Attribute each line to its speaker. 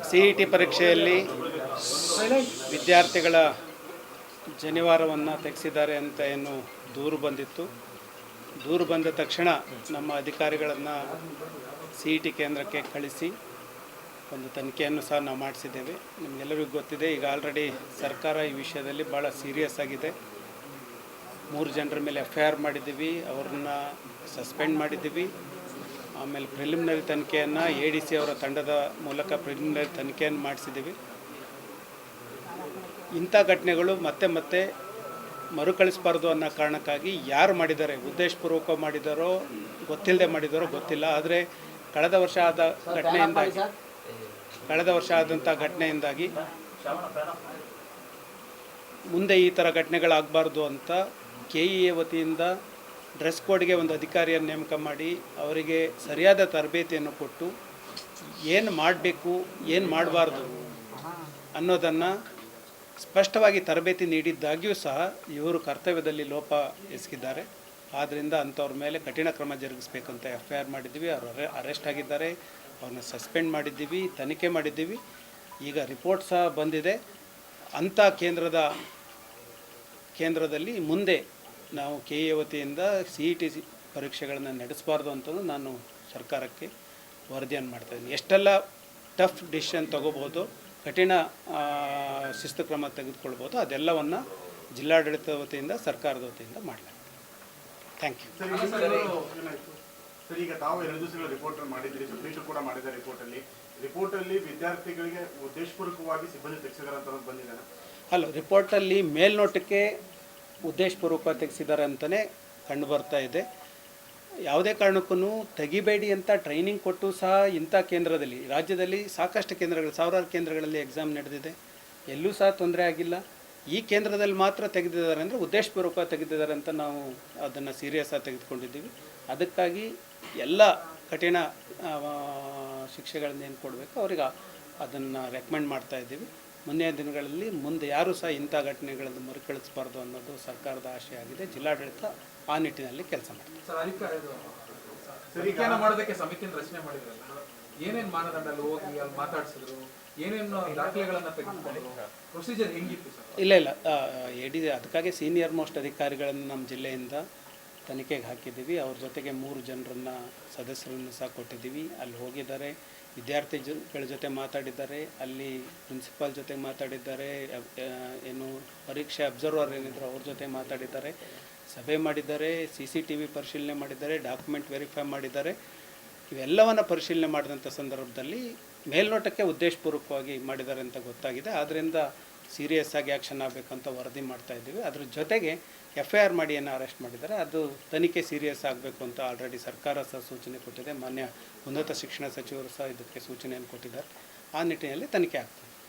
Speaker 1: C E T ಪರೀಕ್ಷೆಯಲ್ಲಿ ವಿದ್ಯಾರ್ಥಿಗಳ ಜನಿವಾರವನ್ನು ತೆಗೆಸಿದ್ದಾರೆ ಅಂತ ಏನು ದೂರು ಬಂದಿತ್ತು. ದೂರು ಬಂದ ತಕ್ಷಣ ನಮ್ಮ ಅಧಿಕಾರಿಗಳನ್ನು ಸಿ ಇ ಟಿ ಕೇಂದ್ರಕ್ಕೆ ಕಳಿಸಿ ಒಂದು ತನಿಖೆಯನ್ನು ಸಹ ನಾವು ಮಾಡಿಸಿದ್ದೇವೆ. ನಿಮಗೆಲ್ಲರಿಗೂ ಗೊತ್ತಿದೆ, ಈಗ ಆಲ್ರೆಡಿ ಸರ್ಕಾರ ಈ ವಿಷಯದಲ್ಲಿ ಭಾಳ ಸೀರಿಯಸ್ ಆಗಿದೆ. 3 ಜನರ ಮೇಲೆ FIR ಮಾಡಿದ್ದೀವಿ, ಅವ್ರನ್ನ ಸಸ್ಪೆಂಡ್ ಮಾಡಿದ್ದೀವಿ. ಆಮೇಲೆ ಪ್ರಿಲಿಮಿನರಿ ತನಿಖೆಯನ್ನು ADC ಅವರ ತಂಡದ ಮೂಲಕ ಪ್ರಿಲಿಮಿನರಿ ತನಿಖೆಯನ್ನು ಮಾಡಿಸಿದ್ದೀವಿ. ಇಂಥ ಘಟನೆಗಳು ಮತ್ತೆ ಮರುಕಳಿಸಬಾರ್ದು ಅನ್ನೋ ಕಾರಣಕ್ಕಾಗಿ ಯಾರು ಮಾಡಿದ್ದಾರೆ, ಉದ್ದೇಶಪೂರ್ವಕ ಮಾಡಿದಾರೋ ಗೊತ್ತಿಲ್ಲದೆ ಮಾಡಿದಾರೋ ಗೊತ್ತಿಲ್ಲ. ಆದರೆ ಕಳೆದ ವರ್ಷ ಆದಂಥ ಘಟನೆಯಿಂದಾಗಿ ಮುಂದೆ ಈ ಥರ ಘಟನೆಗಳಾಗಬಾರ್ದು ಅಂತ KEA ವತಿಯಿಂದ ಡ್ರೆಸ್ ಕೋಡ್ಗೆ ಒಂದು ಅಧಿಕಾರಿಯನ್ನು ನೇಮಕ ಮಾಡಿ ಅವರಿಗೆ ಸರಿಯಾದ ತರಬೇತಿಯನ್ನು ಕೊಟ್ಟು ಏನು ಮಾಡಬೇಕು ಏನು ಮಾಡಬಾರ್ದು ಅನ್ನೋದನ್ನು ಸ್ಪಷ್ಟವಾಗಿ ತರಬೇತಿ ನೀಡಿದ್ದಾಗಿಯೂ ಸಹ ಇವರು ಕರ್ತವ್ಯದಲ್ಲಿ ಲೋಪ ಎಸಗಿದ್ದಾರೆ. ಆದ್ದರಿಂದ ಅಂಥವ್ರ ಮೇಲೆ ಕಠಿಣ ಕ್ರಮ ಜರುಗಿಸಬೇಕಂತ FIR ಮಾಡಿದ್ದೀವಿ. ಅವರು ಅರೆಸ್ಟ್ ಆಗಿದ್ದಾರೆ, ಅವ್ರನ್ನ ಸಸ್ಪೆಂಡ್ ಮಾಡಿದ್ದೀವಿ, ತನಿಖೆ ಮಾಡಿದ್ದೀವಿ. ಈಗ ರಿಪೋರ್ಟ್ ಸಹ ಬಂದಿದೆ. ಅಂಥ ಕೇಂದ್ರದಲ್ಲಿ ಮುಂದೆ ನಾವು KEA ವತಿಯಿಂದ CET ಪರೀಕ್ಷೆಗಳನ್ನು ನಡೆಸಬಾರ್ದು ಅಂತಂದು ನಾನು ಸರ್ಕಾರಕ್ಕೆ ವರದಿಯನ್ನು ಮಾಡ್ತಾಯಿದ್ದೀನಿ. ಎಷ್ಟೆಲ್ಲ ಟಫ್ ಡಿಸಿಷನ್ ತೊಗೋಬೋದು, ಕಠಿಣ ಶಿಸ್ತು ಕ್ರಮ ತೆಗೆದುಕೊಳ್ಬೋದು, ಅದೆಲ್ಲವನ್ನು ಜಿಲ್ಲಾಡಳಿತ ವತಿಯಿಂದ ಸರ್ಕಾರದ ವತಿಯಿಂದ ಮಾಡಲಾಗಿದೆ. Thank you.
Speaker 2: ಸರ್, ಈಗ ತಾವು 2 ದಿವಸಗಳ ರಿಪೋರ್ಟ್ ಮಾಡಿದ್ದೀರಿ, ಸುಪ್ರೀಂ ಕೂಡ ಮಾಡಿದ್ದಾರೆ. ರಿಪೋರ್ಟಲ್ಲಿ ವಿದ್ಯಾರ್ಥಿಗಳಿಗೆ ಉದ್ದೇಶಪೂರ್ವಕವಾಗಿ ಸಿಬ್ಬಂದಿ ತೆಗೆಸಿದ್ದಾರೆ ಅಂತ ಬಂದಿದೆ.
Speaker 1: ಅಲ್ಲ, ರಿಪೋರ್ಟಲ್ಲಿ ಮೇಲ್ನೋಟಕ್ಕೆ ಉದ್ದೇಶಪೂರ್ವಕ ತೆಗೆಸಿದ್ದಾರೆ ಅಂತಲೇ ಕಂಡು ಬರ್ತಾ ಇದೆ. ಯಾವುದೇ ಕಾರಣಕ್ಕೂ ತೆಗಿಬೇಡಿ ಅಂತ ಟ್ರೈನಿಂಗ್ ಕೊಟ್ಟು ಸಹ ಇಂಥ ಕೇಂದ್ರದಲ್ಲಿ, ರಾಜ್ಯದಲ್ಲಿ ಸಾಕಷ್ಟು ಕೇಂದ್ರಗಳು, ಸಾವಿರಾರು ಕೇಂದ್ರಗಳಲ್ಲಿ ಎಕ್ಸಾಮ್ ನಡೆದಿದೆ, ಎಲ್ಲೂ ಸಹ ತೊಂದರೆ ಆಗಿಲ್ಲ. ಈ ಕೇಂದ್ರದಲ್ಲಿ ಮಾತ್ರ ತೆಗೆದಿದ್ದಾರೆ ಅಂದರೆ ಉದ್ದೇಶಪೂರ್ವಕ ತೆಗೆದಿದ್ದಾರೆ ಅಂತ ನಾವು ಅದನ್ನು ಸೀರಿಯಸ್ ಆಗಿ ತೆಗೆದುಕೊಂಡಿದ್ದೀವಿ. ಅದಕ್ಕಾಗಿ ಎಲ್ಲ ಕಠಿಣ ಶಿಕ್ಷೆಗಳನ್ನ ಏನು ಕೊಡಬೇಕು ಅವರಿಗೆ ಅದನ್ನು ರೆಕಮೆಂಡ್ ಮಾಡ್ತಾ ಇದ್ದೀವಿ. ಮುಂದಿನ ದಿನಗಳಲ್ಲಿ ಮುಂದೆ ಯಾರೂ ಸಹ ಇಂಥ ಘಟನೆಗಳನ್ನು ಮರುಕಳಿಸಬಾರ್ದು ಅನ್ನೋದು ಸರ್ಕಾರದ ಆಶಯ ಆಗಿದೆ. ಜಿಲ್ಲಾಡಳಿತ ಆ ನಿಟ್ಟಿನಲ್ಲಿ ಕೆಲಸ ಮಾಡ್ತಾರೆ.
Speaker 3: ಮಾಡೋದಕ್ಕೆ ಸಮಿತಿಯನ್ನು ರಚನೆ ಮಾಡಿದ್ರಲ್ಲ, ಏನೇನು ಮಾನದಂಡದಲ್ಲಿ ಹೋಗಿ ಅಲ್ಲಿ ಮಾತಾಡಿಸಿದ್ರು, ಏನೇನು ದಾಖಲೆಗಳನ್ನು ತೆಗೆದುಕೊಂಡು ಪ್ರೊಸೀಜರ್ ಹೆಂಗಿತ್ತು ಸರ್?
Speaker 1: ಇಲ್ಲ ಅದಕ್ಕಾಗಿ ಸೀನಿಯರ್ ಮೋಸ್ಟ್ ಅಧಿಕಾರಿಗಳನ್ನು ನಮ್ಮ ಜಿಲ್ಲೆಯಿಂದ ತನಿಖೆಗೆ ಹಾಕಿದ್ದೀವಿ. ಅವ್ರ ಜೊತೆಗೆ 3 ಜನರನ್ನು ಸದಸ್ಯರನ್ನು ಸಹ ಕೊಟ್ಟಿದ್ದೀವಿ. ಅಲ್ಲಿ ಹೋಗಿದ್ದಾರೆ, ವಿದ್ಯಾರ್ಥಿಗಳ ಜೊತೆ ಮಾತಾಡಿದ್ದಾರೆ, ಅಲ್ಲಿ ಪ್ರಿನ್ಸಿಪಾಲ್ ಜೊತೆ ಮಾತಾಡಿದ್ದಾರೆ, ಏನು ಪರೀಕ್ಷೆ ಅಬ್ಸರ್ವರ್ ಏನಿದ್ರು ಅವ್ರ ಜೊತೆ ಮಾತಾಡಿದ್ದಾರೆ, ಸಭೆ ಮಾಡಿದ್ದಾರೆ, CCTV ಪರಿಶೀಲನೆ ಮಾಡಿದ್ದಾರೆ, ಡಾಕ್ಯುಮೆಂಟ್ ವೆರಿಫೈ ಮಾಡಿದ್ದಾರೆ. ಇವೆಲ್ಲವನ್ನು ಪರಿಶೀಲನೆ ಮಾಡಿದಂಥ ಸಂದರ್ಭದಲ್ಲಿ ಮೇಲ್ನೋಟಕ್ಕೆ ಉದ್ದೇಶಪೂರ್ವಕವಾಗಿ ಮಾಡಿದ್ದಾರೆ ಅಂತ ಗೊತ್ತಾಗಿದೆ. ಆದ್ದರಿಂದ ಸೀರಿಯಸ್ ಆಗಿ ಆ್ಯಕ್ಷನ್ ಆಗಬೇಕಂತ ವರದಿ ಮಾಡ್ತಾ ಇದ್ದೀವಿ. ಅದ್ರ ಜೊತೆಗೆ FIR ಮಾಡಿ ಏನು ಅರೆಸ್ಟ್ ಮಾಡಿದ್ದಾರೆ, ಅದು ತನಿಖೆ ಸೀರಿಯಸ್ ಆಗಬೇಕು ಅಂತ ಆಲ್ರೆಡಿ ಸರ್ಕಾರ ಸಹ ಸೂಚನೆ ಕೊಟ್ಟಿದೆ. ಮಾನ್ಯ ಉನ್ನತ ಶಿಕ್ಷಣ ಸಚಿವರು ಸಹ ಇದಕ್ಕೆ ಸೂಚನೆಯನ್ನು ಕೊಟ್ಟಿದ್ದಾರೆ. ಆ ನಿಟ್ಟಿನಲ್ಲಿ ತನಿಖೆ ಆಗ್ತದೆ.